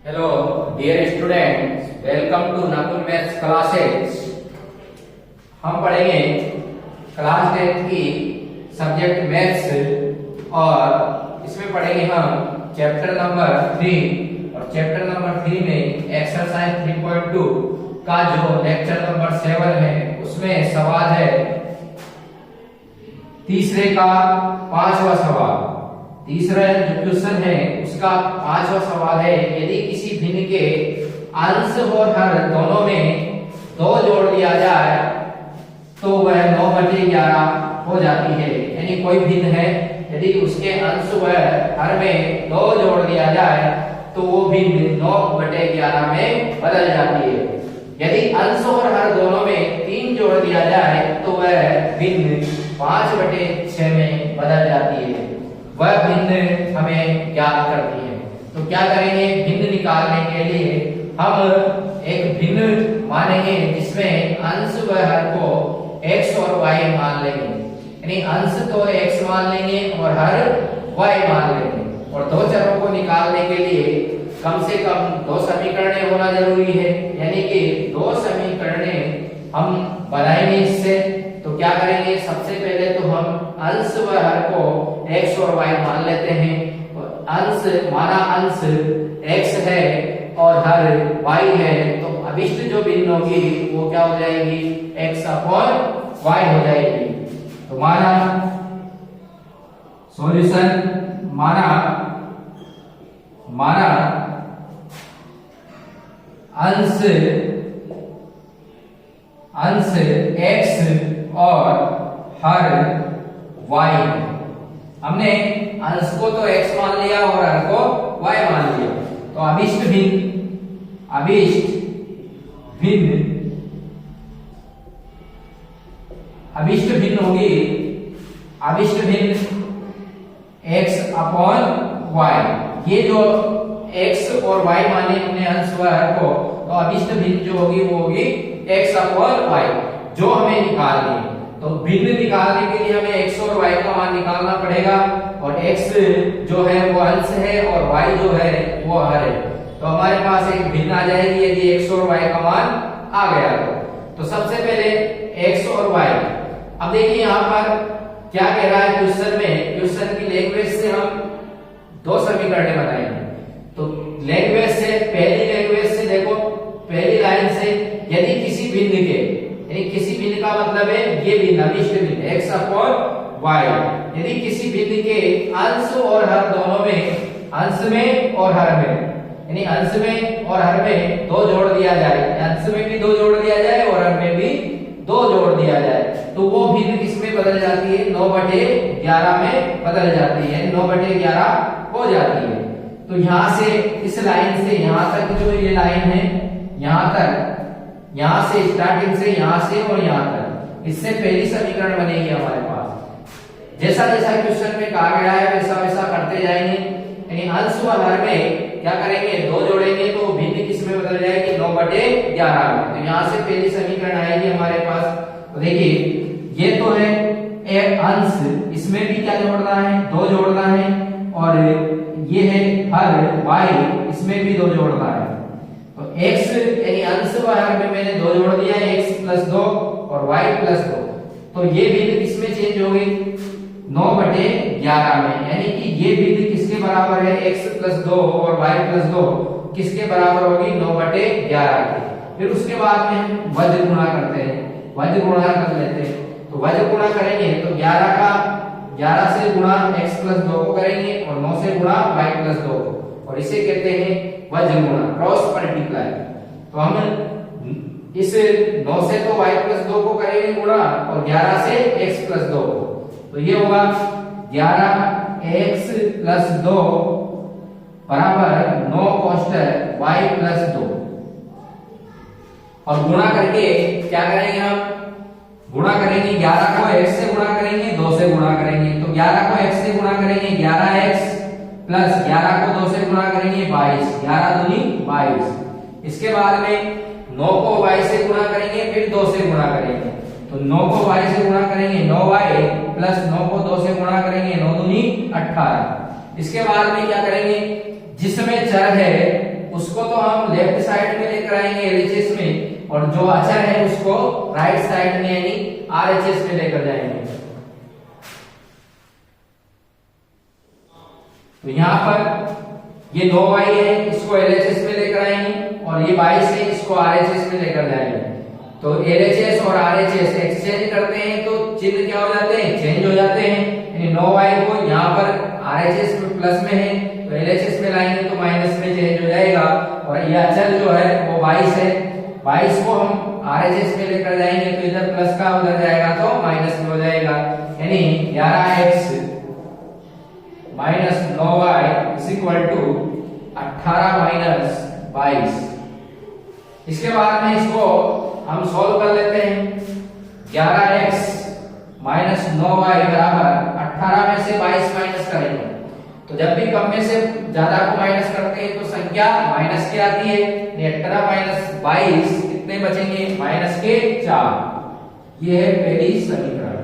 Hello dear students, welcome to Nakul maths classes. हम पढ़ेंगे class 10 की सब्जेक्ट मैथ्स और इसमें पढ़ेंगे हम चैप्टर नंबर 3 और चैप्टर नंबर 3 में एक्सरसाइज 3.2 का जो लेक्चर नंबर 7 है उसमें सवाल है तीसरे का 5वां सवाल। तीसरा जो क्वेश्चन है उसका 5वां सवाल है, यदि किसी भिन्न के अंश और हर दोनों में 2 जोड़ दिया जाए तो वह 9/11 हो जाती है। यानी कोई भिन्न है, यदि उसके अंश व हर में 2 जोड़ दिया जाए तो वो भिन्न 9/11 में बदल जाती है। यदि अंश और हर दोनों में 3 जोड़ दिया जाए तो वह भिन्न 5/6 में बदल जाती है। वह भिन्न हमें ज्ञात करती है। तो क्या करेंगे, भिन्न निकालने के लिए हम एक भिन्न मानेंगे जिसमें अंश व हर को x और y मान लेंगे। यानी अंश तो x मान लेंगे और हर y मान लेंगे। और दो चरों को निकालने के लिए कम से कम 2 समीकरण होना जरूरी है। यानी कि 2 समीकरण हम बनाएंगे इससे। तो क्या करेंगे, सबसे पहले तो हम अंश व हर को x और y मान लेते हैं। अंश माना अंश x है और हर y है, तो अभिष्ट जो भिन्न होगी वो क्या हो जाएगी, x/y हो जाएगी। तो माना सॉल्यूशन माना अंश x और हर y। हमने अंश को तो x मान लिया और हर को y मान लिया। तो अभिष्ट भिन्न होगी x/y। ये जो x और y माने हमने अंश व हर को, तो अभिष्ट भिन्न जो होगी वो होगी x/y जो हमें निकालनी है। तो भिन्न निकालने के लिए हमें x और y का मान निकालना पड़ेगा। और x जो है वो अंश है और y जो है वो हर है। तो हमारे पास एक भिन्न आ जाएगी यदि x और y का मान आ गया तो सबसे पहले x और y। अब देखिए यहाँ पर क्या कह रहा है क्वेश्चन में। क्वेश्चन की लैंग्वेज से हम 2 समीकरण बनाएंगे। तो लैंग्वेज से, पहली लैंग्वेज से देखो, पहली लाइन से, यदि किसी भिन्न के, यानी किसी भिन्न का मतलब है ये भिन्न अभिष्ट भिन्न x/y, यदि किसी भिन्न के अंश और हर दोनों में, अंश में और हर में, यानी अंश में और हर में 2 जोड़ दिया जाए, अंश में भी 2 जोड़ दिया जाए और हर में भी 2 जोड़ दिया जाए, तो वो भिन्न किसमें बदल जाती है, 9/11 में बदल जाती है, 9/11 हो जाती है। तो यहां से, इस लाइन से यहां तक जो ये लाइन है, यहां तक, यहां से स्टार्टिंग से, यहां से और यहां तक, इससे पहली समीकरण बनेगी हमारे पास। जैसा जैसा क्वेश्चन में कहा गया है वैसा वैसा करते जाएंगे। यानी अंश व हर में क्या करेंगे, 2 जोड़ेंगे तो भिन्न किसमें बदल जाएगी, 9/11 में। तो यहां से पहली समीकरण आएगी हमारे पास। तो देखिए ये तो है एक अंश, इसमें भी क्या जोड़ना है, 2 जोड़ना है। और ये है हर y, इसमें भी 2 जोड़ना है। तो x यानी अंश व हर में मैंने 2 जोड़ दिया, x+2 और y+2। तो ये भिन्न किसमें चेंज हो गई, 9/11 में। यानी कि ये भिन्न किसके बराबर है, x+2 और y+2 किसके बराबर होगी, 9/11 के। फिर उसके बाद में हम वज्र गुणा करते हैं, वज्र गुणा कर लेते हैं। तो वज्र गुणा करेंगे तो 11 से गुणा x+2 को करेंगे और 9 से गुणा y+2 को, और इसे कहते हैं वज्र गुणा, क्रॉस मल्टीप्लाई। तो हम इस 9 से तो y+2 को करेंगे गुणा और 11 से x+2 को। तो ये होगा 11x+2 बराबर 9 कोष्टक y+2। और गुणा करके क्या करेंगे, हम गुणा करेंगे, 11 को x से गुणा करेंगे, 2 से गुणा करेंगे। तो 11 को x से गुणा करेंगे 11x प्लस 11 को 2 से गुणा करेंगे 22, 11 दूनी 22। इसके बाद में 9 को y से गुणा करेंगे, फिर 2 से गुणा करेंगे। तो 9 को y से गुणा करेंगे 9y प्लस 9 को 2 से गुणा करेंगे 9 दूनी 18। इसके बाद में क्या करेंगे, जिसमें चर है उसको तो हम लेफ्ट साइड में लेकर आएंगे एलएचएस में, और जो अचर है उसको राइट साइड में यानी आरएचएस में लेकर जाएंगे। तो यहाँ पर ये 9y है, इसको एलएचएस में लेकर आएंगे, और ये 22 है, इसको आरएचएस में लेकर जाएंगे। तो एलएचएस और आरएचएस एक्सचेंज करते हैं तो चिन्ह क्या हो जाते हैं, चेंज हो जाते हैं। यानी 9y को यहाँ पर आरएचएस में प्लस में है तो एलएचएस में लाएंगे तो माइनस में चेंज हो जाएगा, और ये अचर जो है वो 22 है, 22 को हम आरएचएस में लेकर जाएंगे तो इधर प्लस का उधर जाएगा तो माइनस में हो जाएगा। यानी 11x minus 9y is equal to 18 minus 22। इसके बाद में इसको हम सॉल्व कर लेते हैं। 11x माइनस 9y बराबर 18 में से 22 माइनस करेंगे, तो जब भी कम में से ज्यादा को माइनस करते हैं तो संख्या माइनस की आती है। 18 माइनस 22 कितने बचेंगे, माइनस के 4। ये है पहली समीकरण।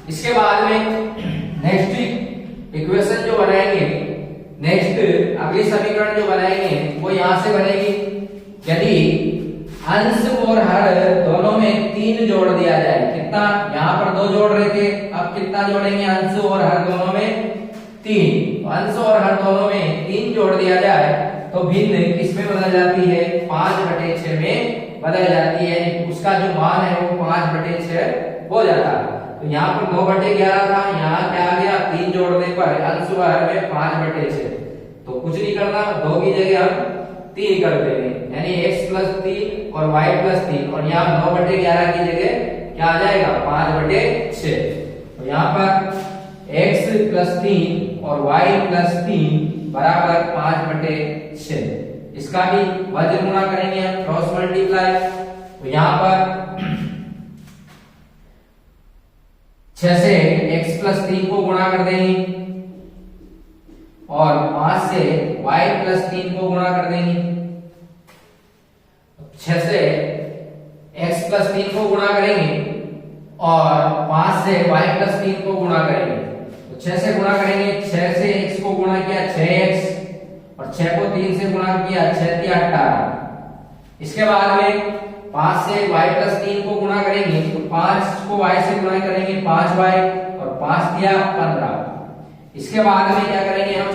इसके बाद में नेक्स्ट इक्वेशन जो बनाएंगे, नेक्स्ट अगली समीकरण जो बनाएंगे वो यहां से बनेगी। यदि अंश और हर दोनों में 3 जोड़ दिया जाए, कितना, यहाँ पर 2 जोड़ रहे थे, अब कितना जोड़ेंगे, अंश और हर दोनों में 3। अंश और हर दोनों में 3 जोड़ दिया जाए तो भिन्न किसमें बदल जाती है, 5/6 में बदल जाती है। उसका जो मान है वो 5/6 हो जाता है। तो यहाँ पर 9/11 था, यहाँ क्या आ गया, 3 जोड़ने पर अंश और हर में 5/6। तो कुछ नहीं करना, 2 की जगह हम 3 कर देंगे, यानी x प्लस 3 और y प्लस 3, और यहाँ 9/11 की जगह क्या आ जाएगा, 5/6। तो यहाँ पर x प्लस 3 और y प्लस 3 बराबर 5/6। इसका भी वज्र गुणा करेंगे हम, क्रॉस मल्टीप्लाई। तो यहाँ पर 6 से x प्लस 3 को गुणा कर देंगे, और 5 से y प्लस 3 को गुणा कर देंगे। 6 से x प्लस 3 को गुणा करेंगे और 5 से y प्लस 3 को गुणा करेंगे। तो 6 से गुणा करेंगे, 6 से x को गुणा किया 6x, और 6 को 3 से गुणा किया 6 × 18। इसके बाद में 5 से y प्लस 3 को गुणा करेंगे तो 5 को y से गुणा करेंगे 5y, और 5 दिया 15। इसके बाद में क्या करेंगे हम,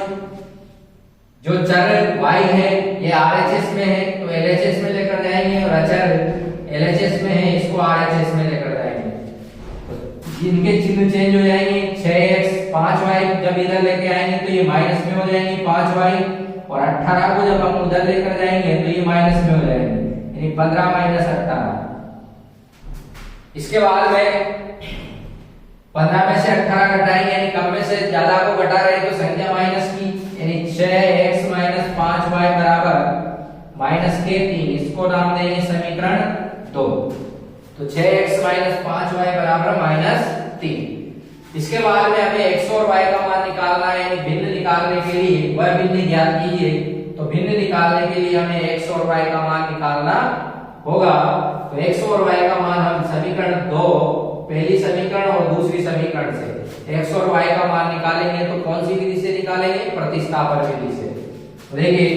जो चर y है ये RHS में है तो LHS में लेकर जाएंगे, और अचर LHS में है इसको RHS में लेकर जाएंगे। तो इनके चिन्ह चेंज हो जाएंगे। 6x 5y जब इधर लेके आएंगे तो ये माइनस में हो जाएंगे 5y, और 18 को जब हम उधर लेकर जाएंगे तो ये माइनस में हो जाएंगे, यानी 15 माइनस 18। इसके बाद में 15 में से 18 घटाएंगे, यानी कम में से ज्यादा को घटा रहे हैं तो संख्या माइनस की, यानी 6x माइनस 5y बराबर माइनस के 3। इसको नाम देंगे समीकरण 2। तो 6x माइनस 5y बराबर माइनस 3। इसके बाद में हमें x और y का मान निकालना है, यानी भिन्न निकालने के लिए वह भिन्न ज्ञात कीजिए। तो भिन्न निकालने के लिए हमें x और y का मान निकालना होगा। तो x और y का मान हम समीकरण 2 पहली समीकरण और दूसरी समीकरण से x और y का मान निकालेंगे। तो कौन सी विधि से निकालेंगे, प्रतिस्थापन विधि से। तो देखिए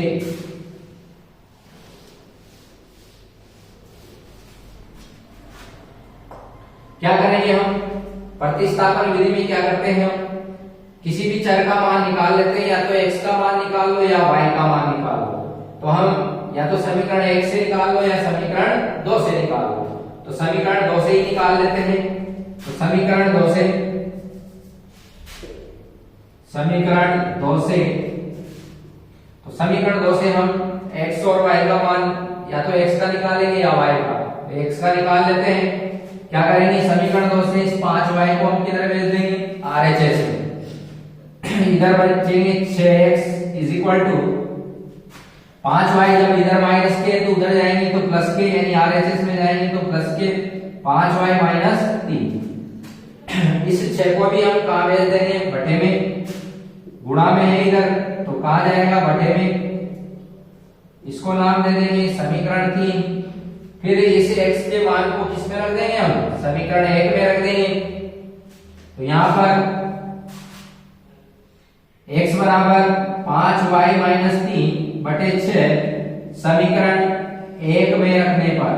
क्या करेंगे हम, प्रतिस्थापन विधि में क्या करते हैं, हम किसी भी चर का मान निकाल लेते हैं, या तो x का मान निकाल लो या y का मान निकाल लो। तो हम या तो समीकरण 1 से निकाल लो या समीकरण 2 से निकाल लो। तो समीकरण 2 से ही निकाल लेते हैं। तो समीकरण 2 से तो समीकरण 2 से हम x और y का मान या तो x का निकालेंगे या y का। तो x का निकाल लेते हैं। क्या करेंगे, समीकरण 2 से इस 5y को हम किधर भेज देंगे, RHS में। इधर बचेंगे 6x is equal to 5y, जब इधर माइनस के तो उधर जाएंगे तो प्लस के, यानी RHS में जाएंगे तो प्लस के 5y माइनस 3। इस 6 को भी हम कहाँ भेज देंगे, बटे में। गुणा में है इधर तो कहाँ जाएगा, बटे में। इसको नाम दे देंगे समीकरण 3। फिर इस x के मान को किस में रख देंगे, हम समीकरण 1 में रख देंगे। तो यहाँ पर x बराबर 5y माइनस 3 3/6 समीकरण 1 में रखने पर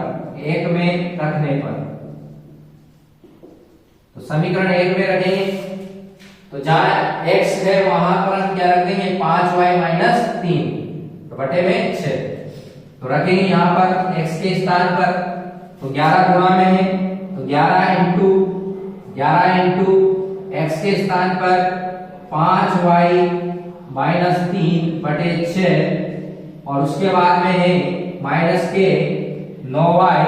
तो समीकरण 1 में रखेंगे तो जहां x है वहां पर हम क्या रख देंगे 5y - 3 तो बटे में 6 तो रखेंगे यहां पर x के स्थान पर तो 11 गुणा में है तो 11 इंटू x के स्थान पर 5y - 3/6 और उसके बाद में है माइनस के 9y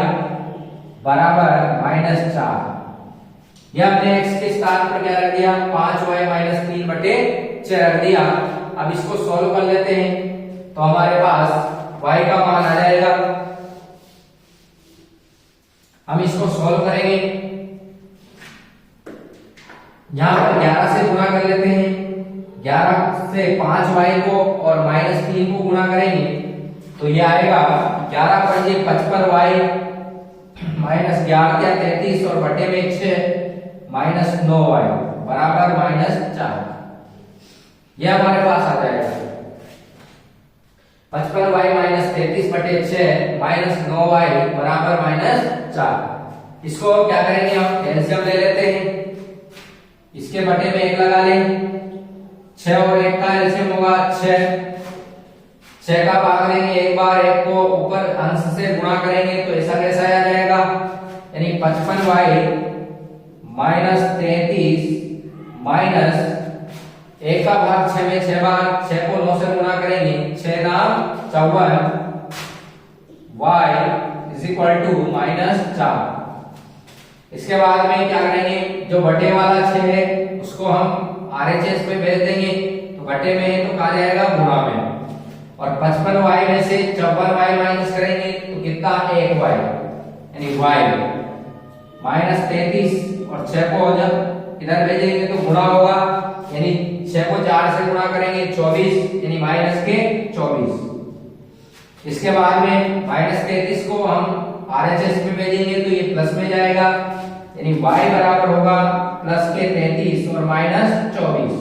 बराबर -4। यह हमने x के स्थान पर क्या रख दिया 5y - 3/6 रख दिया। अब इसको सॉल्व कर लेते हैं तो हमारे पास y का मान आ जाएगा। हम इसको सॉल्व करेंगे यहां पर 11 से गुणा कर लेते हैं 11 से 5y को और -3 को गुणा करेंगे तो ये आएगा 11 × 55y -11 × 33 और बटे में 6 -9y बराबर -4। यह हमारे पास आ जाएगा 55y - 33/6 -9y बराबर -4। इसको क्या करेंगे हम एलसीएम ले लेते हैं इसके बटे में 1 लगा लेंगे 6 और 1 का एलसीएम होगा 6 का भाग लेंगे एक बार 1 को ऊपर अंश से गुणा करेंगे तो ऐसा कैसा आ जाएगा यानी 55y -33 माइनस 1 का भाग 6 में 6 बार 6 को 9 से गुणा करेंगे 6 नाम 54 y -4। इसके बाद में क्या करेंगे जो बटे वाला 6 है उसको हम आरएचएस में भेज देंगे तो बटे में है तो कहा जाएगा गुणा में और 55y में से 54y माइनस करेंगे तो कितना 1y यानी y -33 और 6 को जब इधर भेजेंगे तो गुणा होगा यानी 6 को 4 से गुणा करेंगे 24 यानी -24। इसके बाद में -33 को हम आरएचएस में भेजेंगे तो ये प्लस में जाएगा यानी y बराबर होगा +33 और -24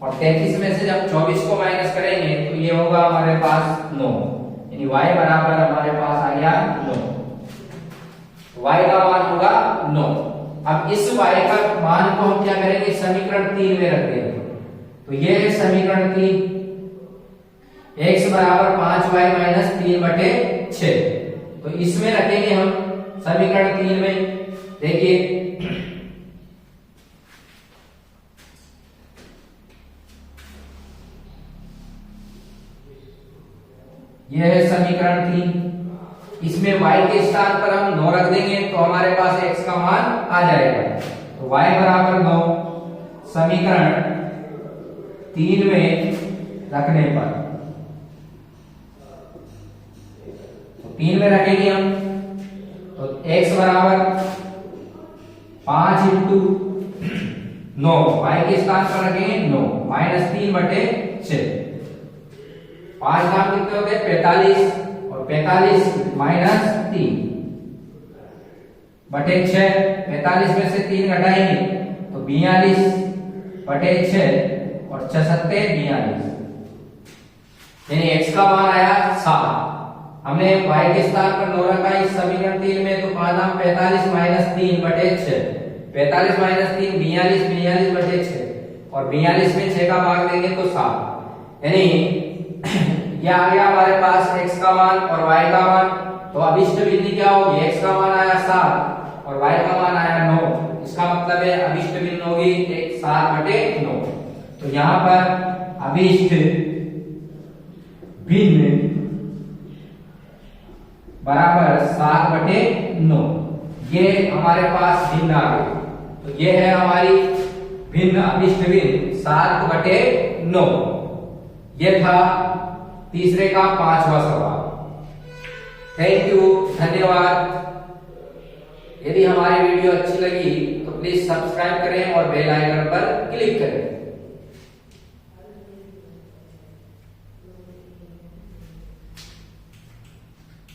और 33 में से जब 24 को माइनस करेंगे तो ये होगा हमारे पास 9 यानी y बराबर हमारे पास आ गया 9। y का मान होगा 9। अब इस y का मान को हम क्या करेंगे समीकरण 3 में रख देंगे तो ये है समीकरण 3 x बराबर 5y - 3/6 तो इसमें रखेंगे हम समीकरण 3 में देखिए यह है समीकरण 3 इसमें y के स्थान पर हम 9 रख देंगे तो हमारे पास x का मान आ जाएगा तो y बराबर 9 समीकरण 3 में रखने पर तो 3 में रखेंगे हम तो x बराबर 5 × 9 y के स्थान पर रखेंगे 9 -3/6 5 दाम कितने होते हैं 45 और 45 - 3 बटे 6 45 में से 3 घटाएंगे तो 42/6 और 6 सत्ते 42 यानी x का मान आया 7। हमने y के स्थान पर 9 रखा इस समीकरण 3 में तो कहा था 45 - 3/6 45 - 3 42 42/6 और 42 में 6 का भाग देंगे तो 7 यानी यह आ गया हमारे पास x का मान और y का मान। तो अभिष्ट बिंदु क्या होगी x का मान आया 7 और y का मान आया 9 इसका मतलब है अभिष्ट बिंदु होगी 7/9 तो यहाँ पर अभिष्ट बिंदु बराबर 7/9 ये हमारे पास भिन्न आ गए तो ये है हमारी भिन्न अभिष्ट बिंदु 7/9। ये था तीसरे का 5वां सवाल। थैंक यू धन्यवाद। यदि हमारी वीडियो अच्छी लगी तो प्लीज सब्सक्राइब करें और बेल आइकन पर क्लिक करें।